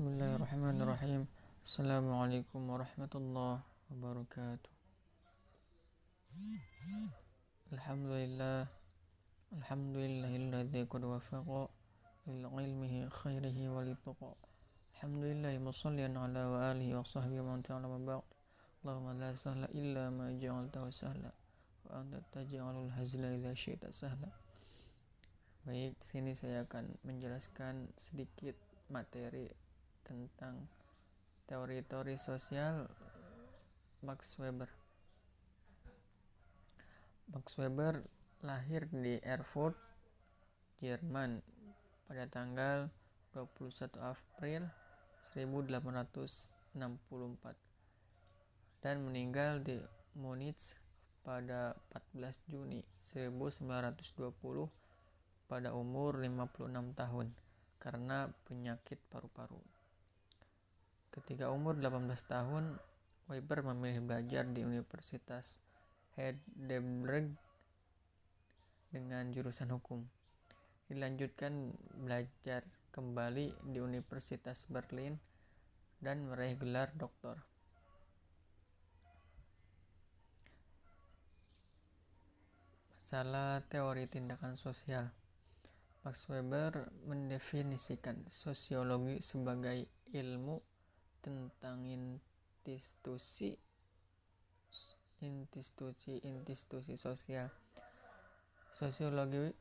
Bismillahirrahmanirrahim. Assalamualaikum warahmatullahi wabarakatuh. Alhamdulillah, alhamdulillahilladzi qad wafaqa lil ilmihi khairihi walituqa. Alhamdulillah musallian ala wa alihi wa sahbihi wa man ta'ala wa ba'd. Allahumma la sahla illa ma ja'altahu sahla wa anta taj'alul hazla idza syi'ta sahla. Baik, sini saya akan menjelaskan sedikit materi tentang teori-teori sosial Max Weber. Max Weber lahir di Erfurt, Jerman pada tanggal 21 April 1864 dan meninggal di Munich pada 14 Juni 1920 pada umur 56 tahun karena penyakit paru-paru. Ketika umur 18 tahun, Weber memilih belajar di Universitas Heidelberg dengan jurusan hukum. Dilanjutkan belajar kembali di Universitas Berlin dan meraih gelar doktor. Masalah teori tindakan sosial. Max Weber mendefinisikan sosiologi sebagai ilmu tentang institusi sosial. Sosiologi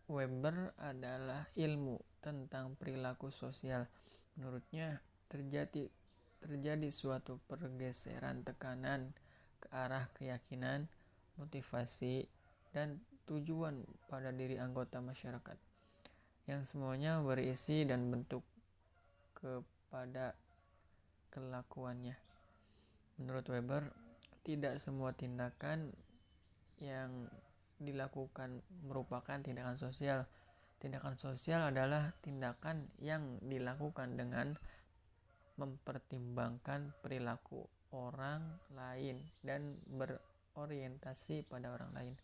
Weber adalah ilmu tentang perilaku sosial. Menurutnya, terjadi suatu pergeseran tekanan ke arah keyakinan, motivasi, dan tujuan pada diri anggota masyarakat, yang semuanya berisi dan bentuk kepada kelakuannya. Menurut Weber, tidak semua tindakan yang dilakukan merupakan tindakan sosial. Tindakan sosial adalah tindakan yang dilakukan dengan mempertimbangkan perilaku orang lain dan berorientasi pada orang lain.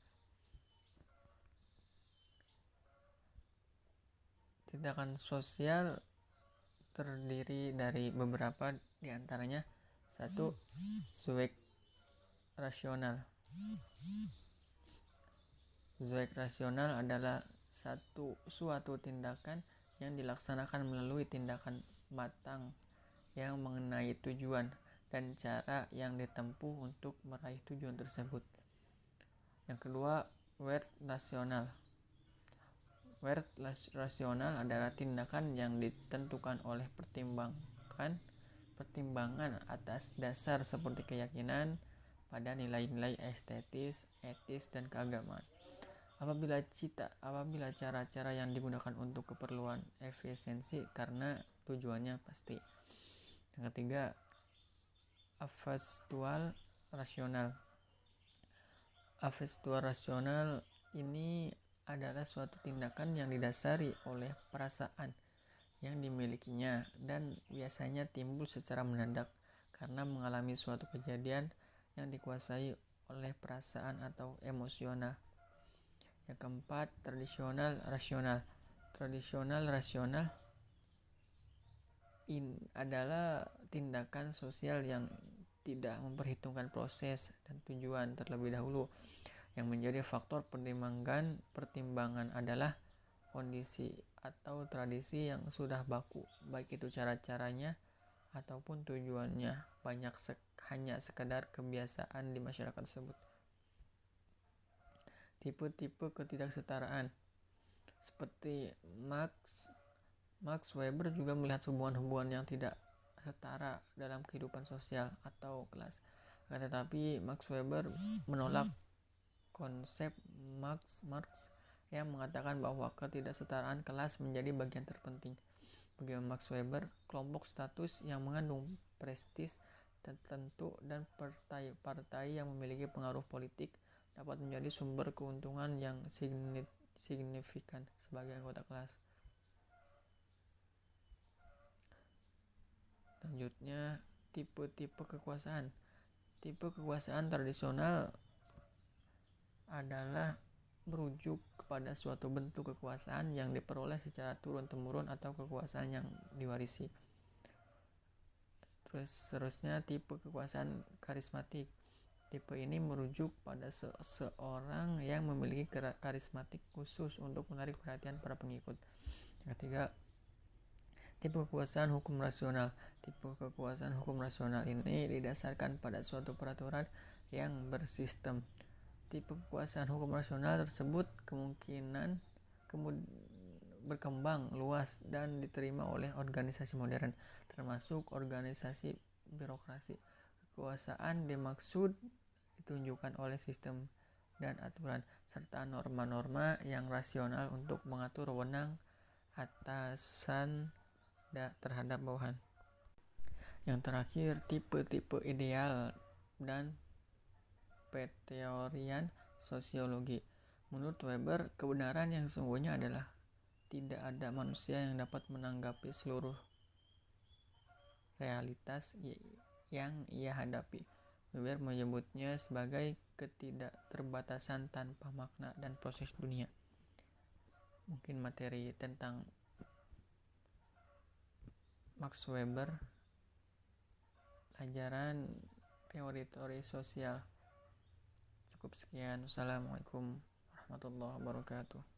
Tindakan sosial terdiri dari beberapa, di antaranya 1. Zweck rasional. Zweck rasional adalah suatu tindakan yang dilaksanakan melalui tindakan matang yang mengenai tujuan dan cara yang ditempuh untuk meraih tujuan tersebut. Yang kedua, Wert rasional. Wert rasional adalah tindakan yang ditentukan oleh pertimbangan atas dasar seperti keyakinan pada nilai-nilai estetis, etis, dan keagamaan. Apabila cara-cara yang digunakan untuk keperluan efisiensi karena tujuannya pasti. Yang ketiga, affektual rasional. Affektual rasional ini adalah suatu tindakan yang didasari oleh perasaan yang dimilikinya dan biasanya timbul secara mendadak karena mengalami suatu kejadian yang dikuasai oleh perasaan atau emosional. Yang keempat, tradisional rasional. Tradisional rasional adalah tindakan sosial yang tidak memperhitungkan proses dan tujuan terlebih dahulu. Yang menjadi faktor pertimbangan adalah kondisi atau tradisi yang sudah baku, baik itu cara-caranya ataupun tujuannya hanya sekedar kebiasaan di masyarakat tersebut. Tipe-tipe ketidaksetaraan. Seperti Max Weber juga melihat hubungan-hubungan yang tidak setara dalam kehidupan sosial atau kelas. Tetapi Max Weber menolak konsep Marx yang mengatakan bahwa ketidaksetaraan kelas menjadi bagian terpenting. Bagi Max Weber, kelompok status yang mengandung prestis tertentu dan partai yang memiliki pengaruh politik dapat menjadi sumber keuntungan yang signifikan sebagai anggota kelas. Selanjutnya, tipe-tipe kekuasaan. Tipe kekuasaan tradisional adalah merujuk kepada suatu bentuk kekuasaan yang diperoleh secara turun-temurun atau kekuasaan yang diwarisi. Terus seterusnya tipe kekuasaan karismatik. Tipe ini merujuk pada seseorang yang memiliki karismatik khusus untuk menarik perhatian para pengikut. Yang ketiga, tipe kekuasaan hukum rasional. Tipe kekuasaan hukum rasional ini didasarkan pada suatu peraturan yang bersistem. Tipe kekuasaan hukum rasional tersebut kemungkinan berkembang luas dan diterima oleh organisasi modern, termasuk organisasi birokrasi. Kekuasaan dimaksud ditunjukkan oleh sistem dan aturan, serta norma-norma yang rasional untuk mengatur wewenang atasan terhadap bawahan. Yang terakhir, tipe-tipe ideal dan peteorian sosiologi. Menurut Weber, kebenaran yang sesungguhnya adalah tidak ada manusia yang dapat menanggapi seluruh realitas yang ia hadapi. Weber menyebutnya sebagai ketidakterbatasan tanpa makna dan proses dunia. Mungkin materi tentang Max Weber, pelajaran teori-teori sosial. Cukup sekian. Assalamualaikum warahmatullahi wabarakatuh.